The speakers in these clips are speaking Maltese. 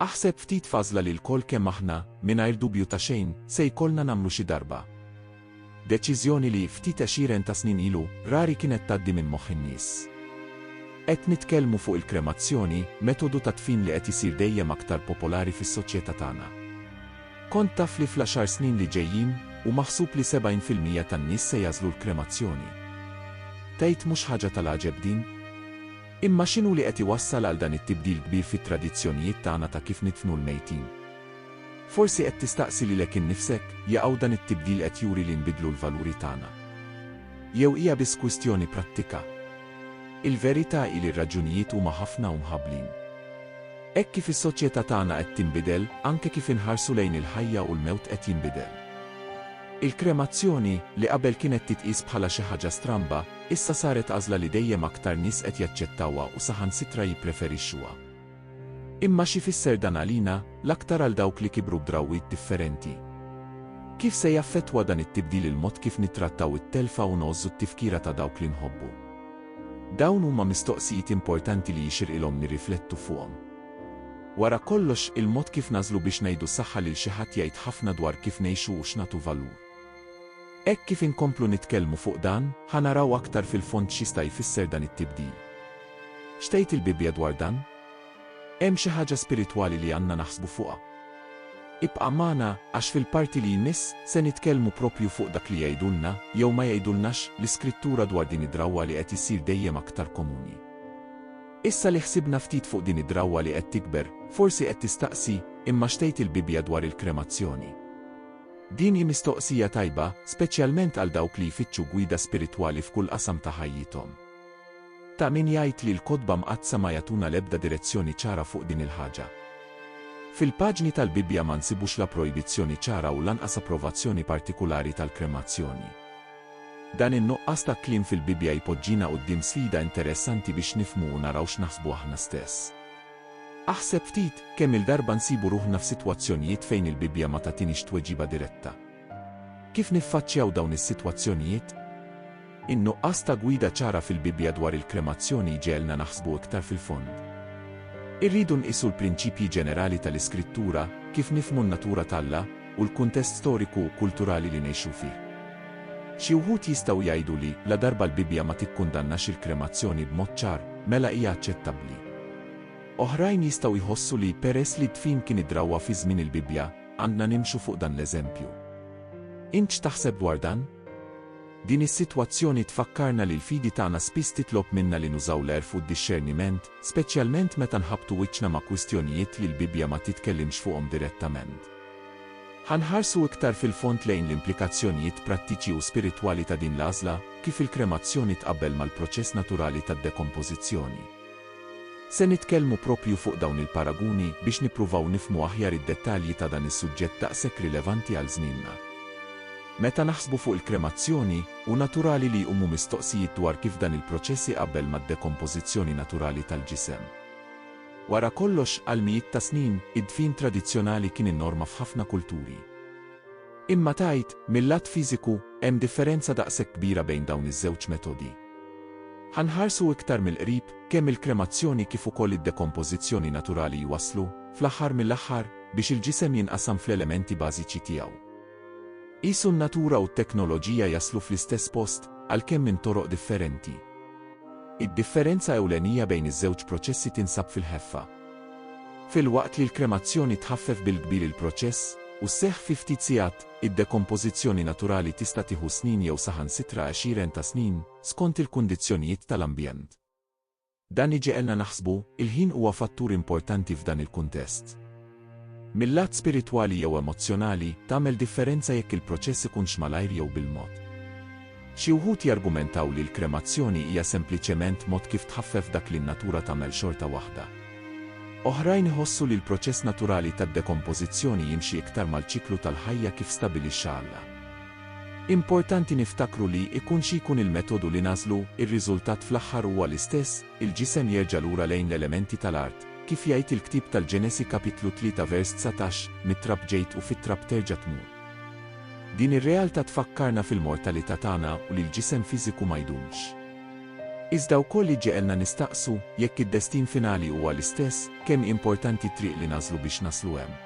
Aħseb ftit fażla li l-kol kemm aħna, mingħajr dubju ta' xejn, se jkollna nagħmlu xi darba. Deċiżjoni li ftit 20 ta' snin ilu rari kienet tgħaddi minn moħħ in-nies. Qed nitkellmu fuq il-kremazzjoni, metodu ta' tfin li qed isir dejjem aktar popolari fis-soċjetà tagħna. Kont taf li fl-10 snin li ġejjin u maħsub li 70% tan-nies se jażlu l-kremazzjoni. Tgħid mhux ħaġa tal-għaġeb din? Imma x'inhu li qed iwassal għal dan it-tibdil kbir fit-tradizzjonijiet tagħna ta' kif nidfnu l-mejtin? Forsi qed tistaqsi lilek innifsek jaqgħu dan it-tibdil qed juri li nbidlu l-valuri tagħna. Jew hija biss kwistjoni prattika. Il-verità hi li r-raġunijiet huma ħafna u mħabblin. Hekk kif is-soċjetà tagħna qed tinbidel, anke kif inħarsu lejn il-ħajja u l-mewt qed jinbidel. Il-kremazzjoni li qabel kienet titqis bħala xi ħaġa stramba, issa saret għażla li dejjem aktar nies qed jaċċettawha u saħansitra jippreferixxuha. Imma xi fisser dan għalina l-aktar għal dawk li kibru b'drawwiet differenti. Kif se jaffettwa dan it-tibdil il-mod kif nittrattaw it-telfa u nogħżu t-tifkira ta' dawk li nħobbu? Dawn huma mistoqsijiet importanti li jixirqilhom nirriflettu fuqhom. Wara kollox il-mod kif nażlu biex ngħidu saħħa lil xi ħadd jgħid ħafna dwar kif ngħixu u x'nagħtu valur. Hekk kif inkomplu nitkellmu fuq dan, ħanaraw aktar fil-fond x'jista' jfisser dan it-tibdil. X'tgħid il-Bibja dwar dan? Hemm xi ħaġa spiritwali li għandna naħsbu fuqha. Ibqa' magħna għax fil-parti li jmiss se nitkellmu proprju fuq dak li jgħidulna jew ma jgħidulnax l-iskrittura dwar din id-drawwa li qed isir dejjem aktar komuni. Issa li ħsibna ftit fuq din id-drawwa li qed tikber, forsi qed tistaqsi imma x'tgħid il-Bibja dwar il-kremazzjoni. Din hi mistoqsija tajba, speċjalment għal dawk li jfittxu gwida spiritwali f'kull qasam ta' ħajjithom. Ta' min jgħid li l-kotba mqazza ma jagħtuna l-ebda direzzjoni ċara fuq din il-ħaġa. Fil-paġni tal-Bibja ma nsibux la projbizzjoni ċara u lanqas approvazzjoni partikulari tal-kremazzjoni. Dan in-nuqqas ta' kliem fil-Bibja jpoġġina quddiem sfida interessanti biex nifhmu u naraw x'naħsbu aħna stess. Aħseb ftit kemm il-darba nsibu ruħna f'sitwazzjonijiet fejn il-Bibja ma tagħtinix tweġiba diretta. Kif niffaċċjaw dawn is-sitwazzjonijiet? In-nuqqas ta' gwida ċara fil-Bibja dwar il-kremazzjoni ġielna naħsbu iktar fil-fond. Irridu nqisu l-prinċipji ġenerali tal-Iskrittura, kif nifhmu n-natura tagħha u l-kuntest storiku u kulturali li ngħixu fih. Xi wħud jistgħu jgħidu li la darba l-Bibja ma tikkundannax il-kremazzjoni b'mod ċar, mela hija aċċettabbli. Oħrajn jistgħu jħossu li peress li t-tfin kien id-drawwa fi żmien il-Bibja, għandna nimxu fuq dan l-eżempju. Int x'taħseb dwar dan? Din is-sitwazzjoni tfakkarna li l-fidi tagħna spiss titlob minna li nużaw l-erf u d-dixxerniment, speċjalment meta nħabtu wiċċna ma' kwistjonijiet li l-Bibja ma titkellimx fuqhom direttament. Ħanħarsu iktar fil-fond lejn l-implikazzjonijiet prattiċi u spiritwali ta' din l-għażla, kif il-kremazzjoni tqabbel mal-proċess naturali tad-dekompożizzjoni. Se nitkellmu propju fuq dawn il-paraguni biex nippruvaw nifhmu aħjar id-dettalji ta' dan is-suġġett daqshekk rilevanti għal żmienna. Meta naħsbu fuq il-kremazzjoni, hu naturali li jqumu mistoqsijiet dwar kif dan il-proċess iqabbel mad-dekompożizzjoni naturali tal-ġisem. Wara kollox għal mijiet ta' snin, id-dfin tradizzjonali kien in-norma f'ħafna kulturi. Imma tgħid, mill-lat fiżiku, hemm differenza daqshekk kbira bejn dawn iż-żewġ metodi. Ħanħarsu iktar mill-qrib kemm il-kremazzjoni kif ukoll id-dekompożizzjoni naturali jwasslu, fl-aħħar mill-aħħar, biex il-ġisem jinqasam fl-elementi bażiċi tiegħu. Qisu n-natura u t-teknoloġija jaslu fl-istess post għalkemm minn toroq differenti. Id-differenza ewlenija bejn iż-żewġ proċessi tinsab fil-ħeffa. Fil-waqt li l-kremazzjoni tħaffef bil-kbir il-proċess u sseħħ fi ftit sigħat, id-dekompożizzjoni naturali tista' tieħu snin jew saħansitra 20 ta' snin skont il-kundizzjonijiet tal-ambjent. Dan iġielna naħsbu il-ħin huwa fattur importanti f'dan il-kuntest. Mill-lat spiritwali jew emozzjonali tagħmel differenza jekk il-proċess ikunx malajr jew bil-mod. Xi wħud jargumentaw li l-kremazzjoni hija sempliċement mod kif tħaffef dak li n-natura tagħmel xorta waħda. Oħrajn iħossu li l-proċess naturali tad-dekompożizzjoni jimxi iktar mal-ċiklu tal-ħajja kif stabbilixxa Alla. Importanti niftakru li ikun xi jkun il-metodu li nażlu, ir-riżultat fl-aħħar huwa l-istess, il-ġisem jerġa' lura lejn l-elementi tal-art, kif jgħid il-ktieb tal-Ġenesi kapitlu 3 vers 19, mit-trab ġejt u fit-trab terġa' tmur. Din ir-realtà tfakkarna fil-mortalità tagħna u li l-ġisem fiżiku ma jdumx. Iżda wkoll ġielna nistaqsu jekk id-destin finali huwa l-istess, kemm importanti triq li nażlu biex naslu hemm.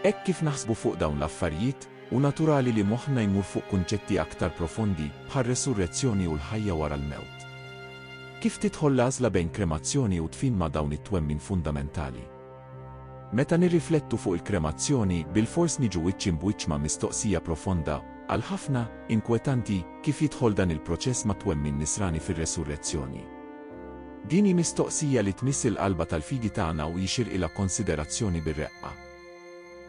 Hekk kif naħsbu fuq dawn l-affarijiet, u naturali li moħħna jmur fuq kunċetti aktar profondi bħal resurrezzjoni u l-ħajja wara l-mewt. Kif tidħol l-għażla bejn kremazzjoni u tfin ma' dawn it-twemmin fundamentali? Meta nirriflettu fuq il-kremazzjoni, bil-fors niġu wiċċ imbuċċ ma' mistoqsija profonda, għal ħafna inkwetanti kif jidħol dan il-proċess ma' twemmin nisrani fir-resurrezzjoni. Dini mistoqsija li tmiss il-qalba tal-fidi tagħna u jixir ila konsiderazzjoni bir-reqqa.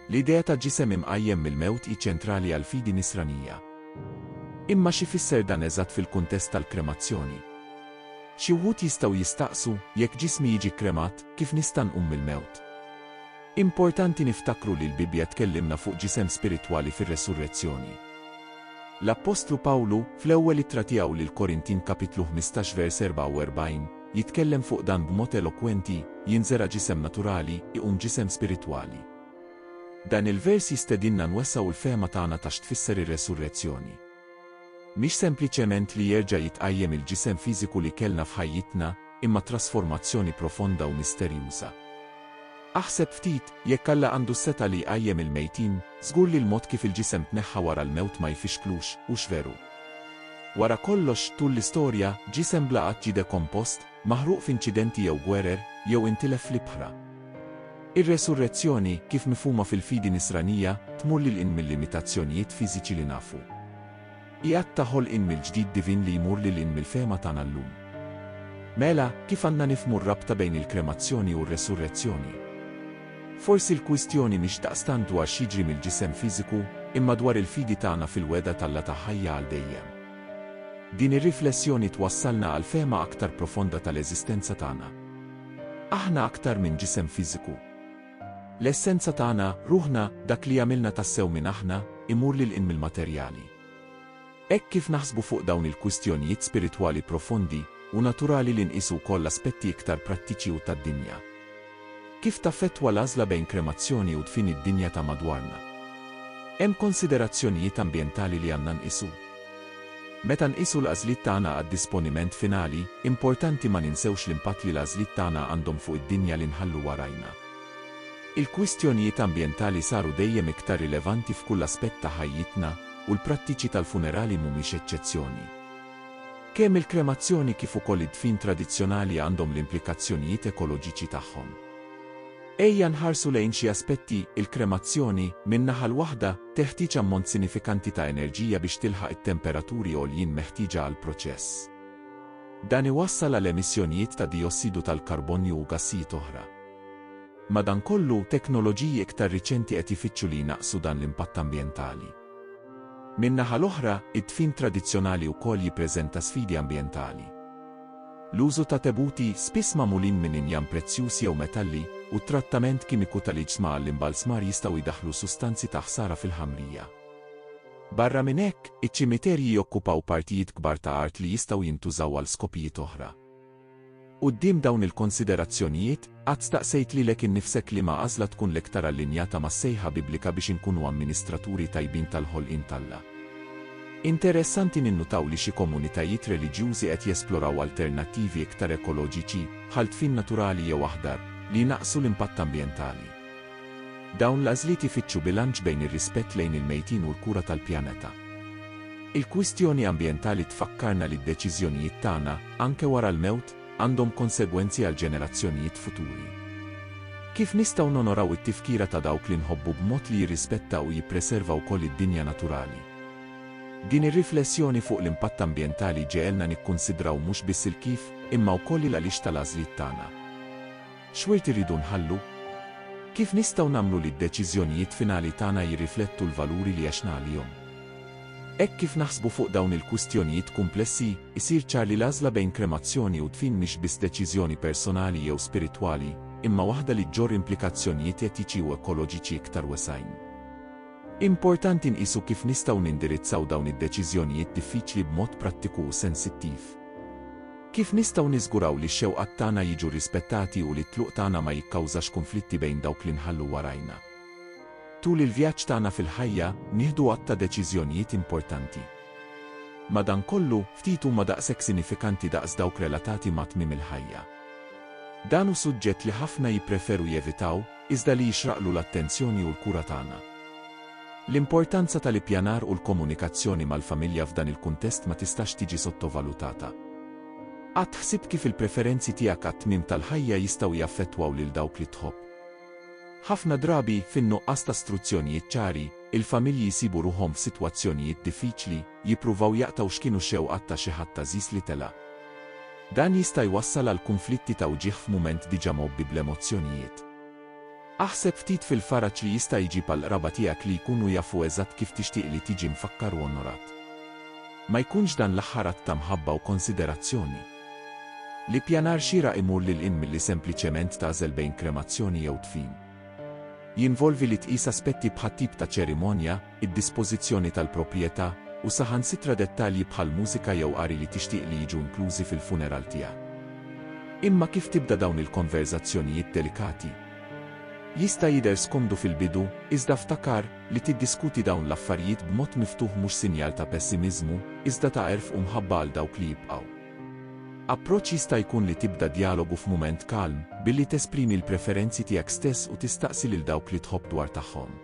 L-idea ta' ġisem imqajjem mill-mewt hi ċentrali għal fidi nisranija. Imma xi fisser dan eżatt fil-kuntest tal-kremazzjoni? Xi wħud jistgħu jistaqsu jekk ġismi jiġi kremat kif nista' nqum mill-mewt. Importanti niftakru li l-Bibja tkellimna fuq ġisem spiritwali fir-resurrezzjoni. L-Apostlu Pawlu fl-ewwel ittra tiegħu lil Korintin kapitlu 15 vers 44 jitkellem fuq dan b'mod elokwenti, jinżera ġisem naturali iqum ġisem spiritwali. Dan il-vers jistedinna nwessaw il-fehma tagħna ta' x'tfisser ir-resurrezzjoni. Mhix sempliċement li jerġa' jitqajjem il-ġisem fiżiku li kellna f'ħajjitna, imma trasformazzjoni profonda u misterjuża. Aħseb ftit, jekk Alla għandu seta li jqajjem il-mejtin, żgur li l-mod kif il-ġisem tneħħa wara l-mewt ma jfixklux, hux veru. Wara kollox, tul l-istorja, ġisem bla qatt ġie dekompost, maħruq f'inċidenti jew gwerer, jew intilef fl-ibħra. Ir-resurrezzjoni, kif mifhuma fil-fidi nisranija, tmur lil in mill-limitazzjonijiet fiżiċi li nafu. Qiegħed taħol in mill-ġdid divin li jmur lil in mill-fehma tagħna llum. Mela, kif għandna nifhmu r-rabta bejn il-kremazzjoni u r-resurrezzjoni? Forsi l-kwistjoni mhix daqstant dwar x'jiġri mill-ġisem fiżiku, imma dwar il-fidi tagħna fil-weda tal-Alla ta' ħajja għal dejjem. Din ir-riflessjoni twassalna għal fehma aktar profonda tal-eżistenza tagħna. Aħna aktar minn ġisem fiżiku. L-essenza tagħna, ruħna, dak li għamilna tassew minn aħna, imur lil in mill-materjali. Hekk kif naħsbu fuq dawn il-kwistjonijiet spiritwali profondi, u naturali li nqisu wkoll aspetti iktar prattiċi u tad-dinja. Kif taffettwa l-għażla bejn kremazzjoni u tfin id-dinja ta' madwarna? Hemm konsiderazzjonijiet ambjentali li għandna nqisu. Meta nqisu l-għażliet tagħna għad-disponiment finali, importanti ma ninsewx l-impatt li l-għażliet tagħna għandhom fuq id-dinja li nħallu warajna. Il-kwistjonijiet ambjentali saru dejjem iktar rilevanti f'kull aspett ta' ħajjitna u l-prattiċi tal-funerali mhumiex eċċezzjoni. Kemm il-kremazzjoni kif ukoll id-dfin tradizzjonali għandhom l-implikazzjonijiet ekoloġiċi tagħhom. Ejja nħarsu lejn xi aspetti, il-kremazzjoni min-naħa l-waħda teħtieġ ammont sinifikanti ta' enerġija biex tilħaq it-temperaturi għoljin meħtieġa għall proċess. Dan iwassal għal emissjonijiet ta' dijossidu tal-karbonju u gassijiet oħra. Madankollu teknoloġiji iktar riċenti qed ifittxu li jnaqsu dan l-impatt ambjentali. Min-naħa l-oħra, id-dfin tradizzjonali wkoll jippreżenta sfidi ambjentali. L-użu ta' tebuti spiss magħmulin minn injam prezzjuż jew metalli u t-trattament kimiku tal-iġsma għall-imbalsmar jistgħu jdaħħlu sustanzi ta' ħsara fil-ħamrija. Barra minn hekk, iċ-ċimiterji jokkupaw partijiet kbar ta' art li jistgħu jintużaw għal skopijiet oħra. Quddiem dawn il-konsiderazzjonijiet, qatt staqsejt lilek innifsek li ma' għażla tkun l-iktar allinjata mas-sejħa Biblika biex inkunu amministraturi tajbin tal-ħolqien tal-Alla. Interessanti ninnutaw li xi komunitajiet reliġjużi qed jesploraw alternattivi iktar ekoloġiċi bħal tfin naturali jew aħdar li naqsu l-impatt ambjentali. Dawn l-għażliet ifittxu bilanċ bejn ir-rispett lejn il-mejtin u l-kura tal-pjaneta. Il-kwistjoni ambjentali tfakkarna li d-deċiżjonijiet tagħna, anke wara l-mewt, għandhom konsegwenzi għal ġenerazzjonijiet futuri. Kif nistgħu nonoraw it-tifkira ta' dawk li nħobbu b'mod li jirrispetta u jippreserva wkoll id-dinja naturali? Din ir-riflessjoni fuq l-impatt ambjentali ġeelna nikkunsidraw mhux biss il-kif, imma wkoll il-għaliex tal-għażliet tagħna. X'wirt iridu nħallu? Kif nistgħu nagħmlu li d-deċiżjonijiet finali tagħna jirriflettu l-valuri li għexna għalihom? Hekk kif naħsbu fuq dawn il-kwistjonijiet komplessi, isir ċar li l-għażla bejn kremazzjoni u tfin mhix biss deċiżjoni personali jew spiritwali, imma waħda li ġġorr implikazzjonijiet etiċi u ekoloġiċi iktar wesgħin. Importanti nqisu kif nistgħu nindirizzaw dawn id-deċiżjonijiet diffiċli b'mod prattiku u sensittiv. Kif nistgħu niżguraw li x-xewqat tagħna jiġu rispettati u li t-tluq tagħna ma jikkawżax konflitti bejn dawk li nħallu warajna. Tul il-vjaġġ tagħna fil-ħajja, nieħdu għadd ta' deċiżjonijiet importanti. Madankollu, ftit huma daqshekk sinifikanti daqs dawk relatati ma' tmiem il-ħajja. Dan hu suġġett li ħafna jippreferu jevitaw, iżda li jixraqlu l-attenzjoni u l-kura tagħna. L-importanza tal-ippjanar u l-komunikazzjoni mal-familja f'dan il-kuntest ma tistax tiġi sottovalutata. Qatt ħsibt kif il-preferenzi tiegħek għat-tmiem tal-ħajja jistgħu jaffettwaw lil dawk li tħobb. Ħafna drabi fin-nuqqas ta' istruzzjonijiet ċari, il-familji jsibu ruhom f'sitwazzjonijiet diffiċli, jippruvaw jaqtaw x'kienu xewqat ta' xi ħadd tażis li tela'. Dan jista' jwassal għal konflitti ta' wġieħ f'mument diġà mobbi bl-emozzjonijiet. Aħseb ftit fil-faraġġ li jista' jġib għall-qraba tiegħek li jkunu jafu eżatt kif tixtieq li tiġi mfakkar u onorat. Ma jkunx dan l-aħħar att ta' mħabba u konsiderazzjoni. L-ippjanar xieraq imur lil hinn milli sempliċement tagħżel bejn kremazzjoni jew tfin. Jinvolvi li tqis aspetti bħat tip ta' ċerimonja, id-dispożizzjoni tal-proprjetà u saħansitra dettalji bħal mużika jew qari li tixtieq li jiġu inklużi fil-funeral tiegħek. Imma kif tibda dawn il-konverzazzjonijiet delikati? Jista' jidher skomdu fil-bidu, iżda ftakar li tiddiskuti dawn l-affarijiet b'mod miftuħ mhux sinjal ta' pessimiżmu, iżda ta' għerf u mħabba għal dawk li jibqgħu. Approċċ jista' jkun li tibda dialogu f'mument kalm, billi tesprimi l-preferenzi tiegħek stess u tistaqsi lil dawk li tħobb dwar tagħhom.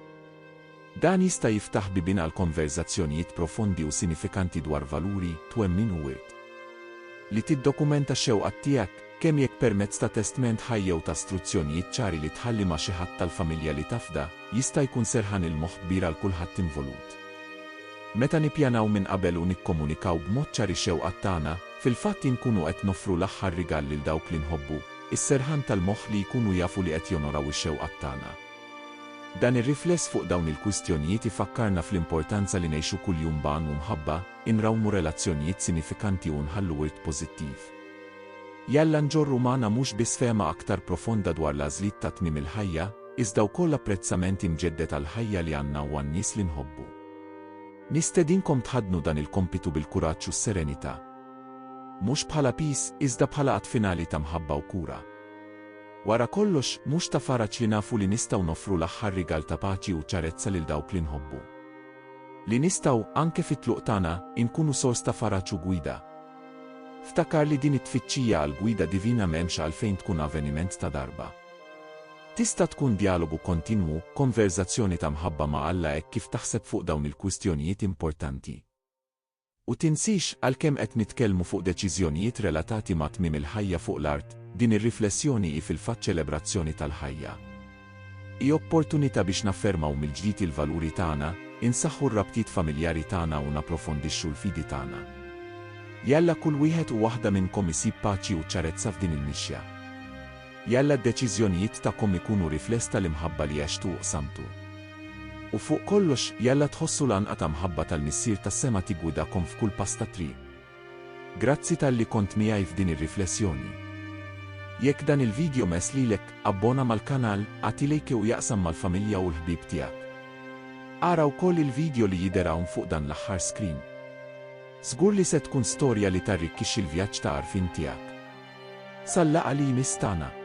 Dan jista' jiftaħ bibien għal konverzazzjonijiet profondi u sinifikanti dwar valuri, twemmin u wirt. Li tiddokumenta x-xewqat tiegħek, kemm jekk permezz ta' testament ħaj jew ta' istruzzjonijiet ċari li tħalli ma' xi ħadd tal-familja li tafda, jista' jkun serħan il-moħħ kbir għal kulħadd involut. Meta nippjanaw minn qabel u nikkomunikaw b'mod ċari x-xewqat tagħna, fil-fatt inkunu qed noffru l-aħħar rigal lil dawk li nħobbu, is-serħan tal-moħħ li jkunu jafu li qed jonoraw ix-xewqat tagħna. Dan ir-rifless fuq dawn il-kwistjonijiet ifakkarna fl-importanza li ngħixu kuljum b'għan u mħabba, inrawmu relazzjonijiet sinifikanti u nħallu wirt pożittiv. Jalla nġorru magħna mhux biss fehma aktar profonda dwar l-għażliet ta' tmiem il-ħajja, iżda wkoll apprezzament imġeddet għall-ħajja li għandna u għan-nies li nħobbu. Nistedinkom tħadnu dan il-kompitu bil-kuraġġ u s-serenità. Mhux bħala pis, iżda bħala qatt finali ta' mħabba u kura. Wara kollox, mhux ta' faraġġ li nafu li nistgħu noffru l-aħħar rigal ta' paċi u ċarezza lil dawk li nħobbu. Li nistgħu, anke fit-tluq tagħna, inkunu sors ta' faraġġ u gwida. Ftakar li din it-tfittxija għal gwida divina m'hemmx għalfejn tkun avveniment ta' darba. Tista' tkun dialogu kontinwu, konverzazzjoni ta' mħabba ma' Alla hekk kif taħseb fuq dawn il-kwistjonijiet importanti. U tinsix għalkemm qed nitkellmu fuq deċiżjonijiet relatati ma' tmiem il-ħajja fuq l-art, din ir-riflessjoni hi fil-fatt ċelebrazzjoni tal-ħajja. Hi opportunità biex naffermaw mill-ġdid il-valuri tagħna, insaħħu r-rabtiet familjari tagħna u napprofondixxu l-fidi tagħna. Jalla kull wieħed u waħda minnkom isib paċi u ċarezza f'din il-mixja. Jalla d-deċiżjonijiet tagħkom ikunu rifless tal-imħabba li għextu u qsamtu. U fuq kollox, jalla tħossu l-anqa ta' mħabba tal-missier tas-sema tigwidakom f'kull pass ta' triq. Grazzi tal-li kont miegħi f'din ir-riflessjoni. Jekk dan il-video mes lilek, abbona mal-kanal, għati lejke u jaqsam mal-familja u l-ħbib tiegħek. Ara wkoll il-video li jidher hawn fuq dan l-aħħar screen. Żgur li se tkun storja li tarrikkixxi l-vjaġġ ta' għarfien tiegħek. Sal-laqgħa li jmiss tagħna.